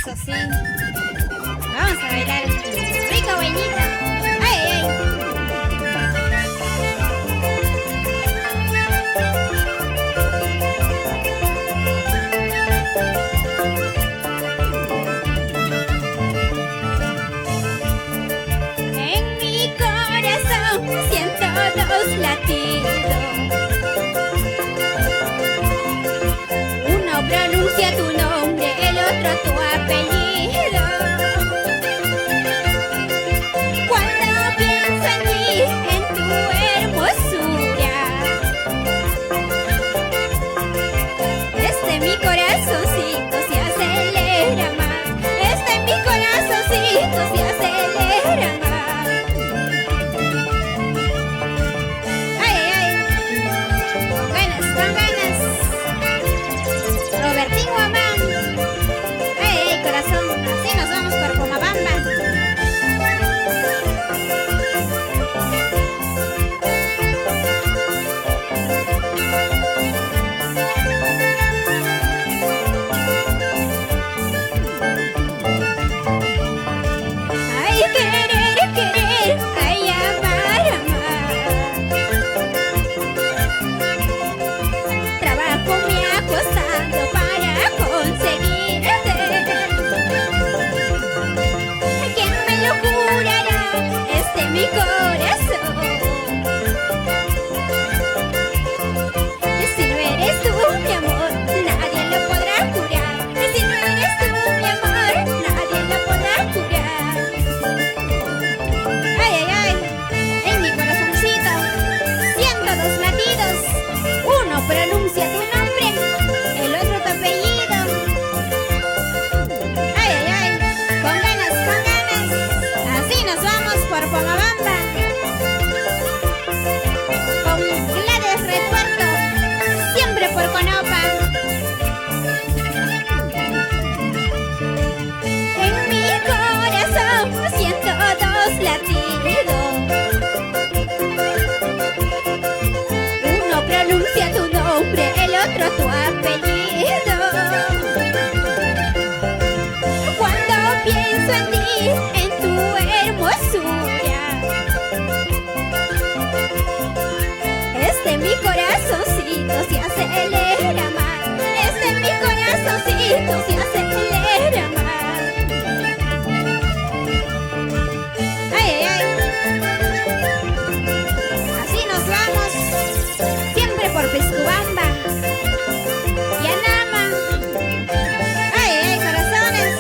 Eso sí. Vamos a bailar. Rico, buenita. ¡Ay, ay! En mi corazón siento dos latidos. Uno pronuncia tu nombre, el otro tu apellido. Cuando pienso en ti, en tu hermosura, mi corazoncito se acelera más. Mi corazoncito se acelera más. Ay, ay, con ganas, con ganas. Robertín Guamán. Ay, ay, corazón, así nos vamos por Pomabamba. Ay, querer, querer, ay, amar, amar. Trabajo me ha costado para conseguirte. ¿Quién me lo jurará? Mi corazón. Si no eres tú, mi amor, nadie lo podrá curar. Si no eres tú, mi amor, nadie lo podrá curar. Ay, ay, ay, en mi corazoncito siento dos latidos. Uno pronuncia tu nombre, el otro tu apellido. Ay, ay, ay, con ganas, con ganas. Así nos vamos por Pomabamba. Con Gladys Retuerto, siempre por Conopa. En mi corazón siento dos latidos. Uno pronuncia tu nombre, el otro tu apellido. Cuando pienso en ti, en tu hermosura, mi corazoncito se acelera más. Mi corazoncito se acelera más. Ay, ay, ay. Así nos vamos, siempre por Piscubamba. Yanama. Ay, ay, corazones.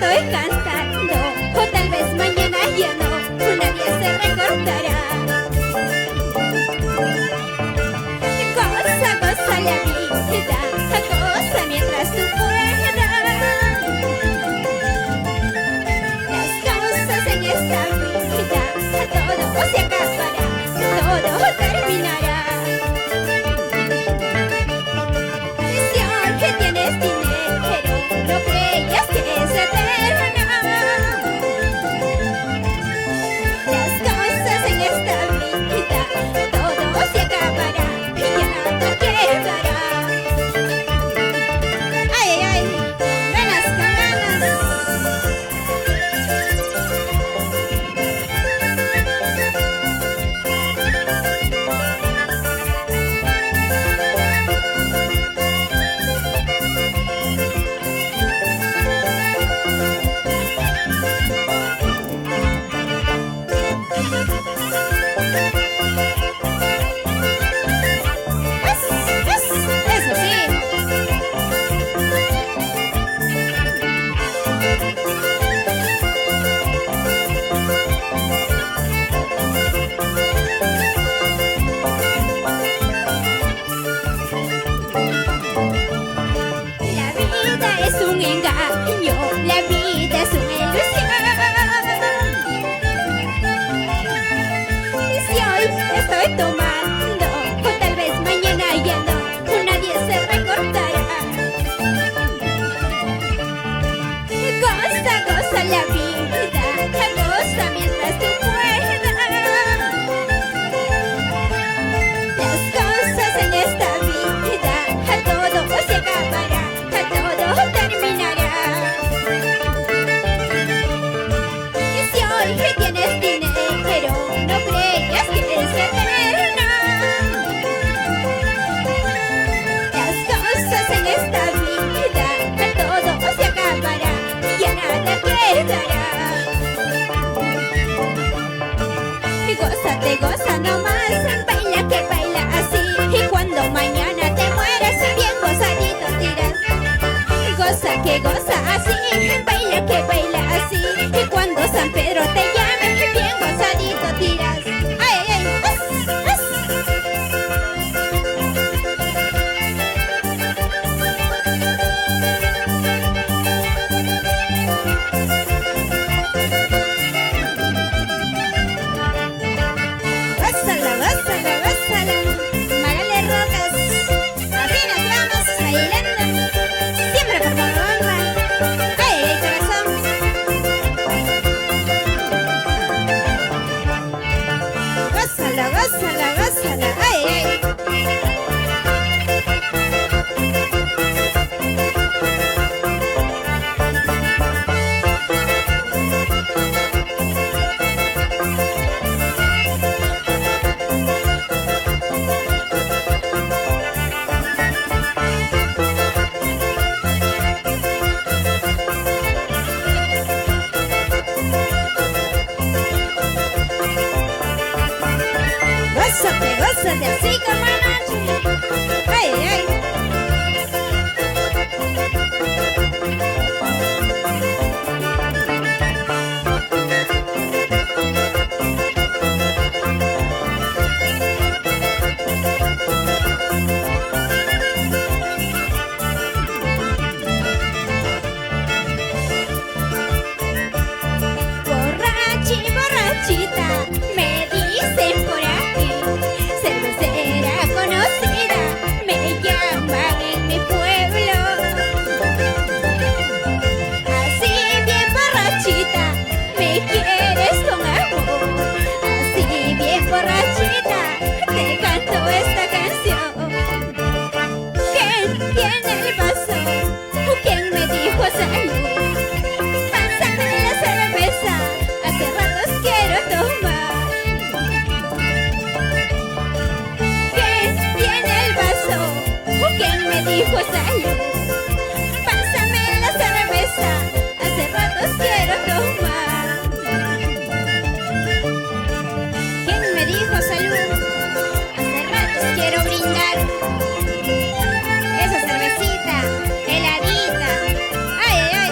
estoy cantando, o tal vez mañana ya no, nadie se recordará. Goza, goza la vida, goza mientras tú puedas. Las cosas en esta vida, todo se acabará, todo terminará. Si hoy tienes dinero, no creas que es eterna. Las cosas en esta vida, todo se acabará y ya nada quedará. Ay, ay, ay, ganas con ganas. Eso sí. La vida es un engaño, la vida es una ilusión. Y si hoy estoy tomando, o tal vez mañana ya no, nadie se recordará. Goza, goza la vida, goza mientras tú puedas. Las cosas en esta vida, todo se acabará, todo terminará. Y si hoy tienes dinero, no creas que es eterna. Las cosas en esta vida, todo se acabará y ya nada quedará. Y gózate, goza nomás, baila que baila así. Y cuando mañana te mueras, bien gozadito tiras. Goza que goza así, baila que baila así. Y cuando San Pedro te llame, bien gozadito tiras. Ay, ay, ay, gózala, gózala, gózala. Magali Rojas, así nos vamos bailando. Siempre por favor. Ay, ay, corazón. Gózala, gózala, gózala. Ay, ay. Gózate, gózate así como anoche. Ay, ay. Borrachi, borrachita, me dicen por aquí. Cervecera conocida, me llaman en mi pueblo. Así bien borrachita, me quieres con amor. Así bien borrachita, te canto esta canción. ¿Quién tiene el vaso? ¿Quién me dijo salud? Pásame la cerveza, hace ratos quiero tomar. ¿Quién tiene el vaso? ¿Quién me dijo salud? Pásame la cerveza, hace ratos quiero tomar. ¿Quién me dijo salud? Hace ratos quiero brindar. Esa cervecita, heladita. Ay, ay, ay.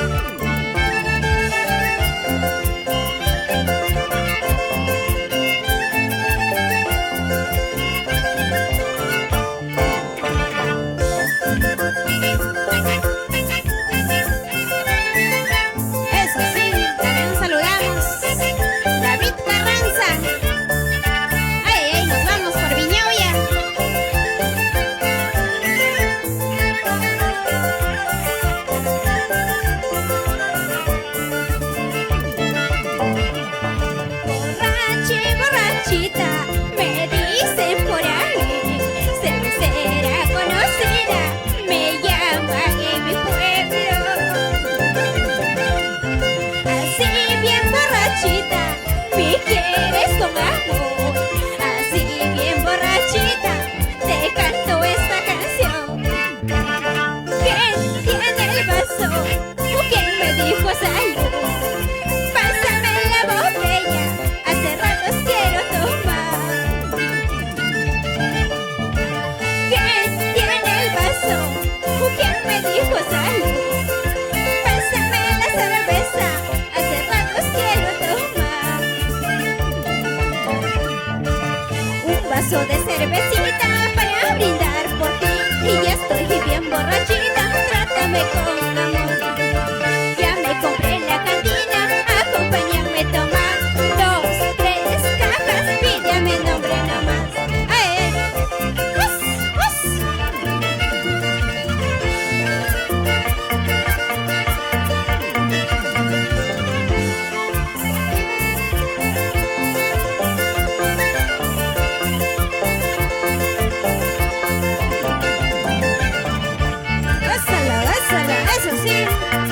gózala, eso sí.